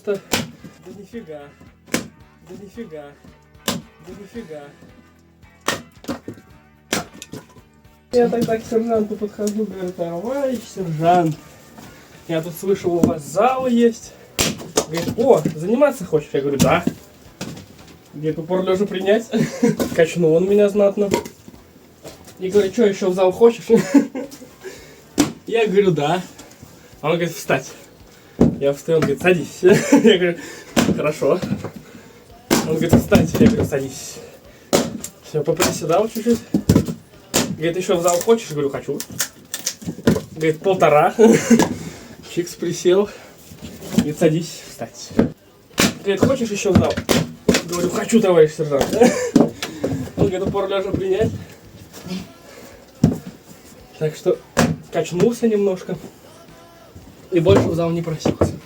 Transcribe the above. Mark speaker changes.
Speaker 1: Да нифига. Да нифига. Да нифига. Я тогда к сержанту подхожу, говорю: товарищ сержант, я тут слышал, у вас зал есть. Говорит: о, заниматься хочешь? Я говорю: да. Говорит: упор лежа принять. Качнул он меня знатно. И говорит: что, еще в зал хочешь? Я говорю: да. А он говорит: встать. Я встаю, он говорит: садись. Я говорю: хорошо. Он говорит: встать. Я говорю: садись. Все, поприседал чуть-чуть. Говорит: еще в зал хочешь? Я говорю: хочу. Говорит: 1,5. Чикс присел. Говорит: садись, встать. Говорит: хочешь еще в зал? Говорю: хочу, товарищ сержант. Он говорит: упор лежа принять. Так что качнулся немножко и больше в зал не просился.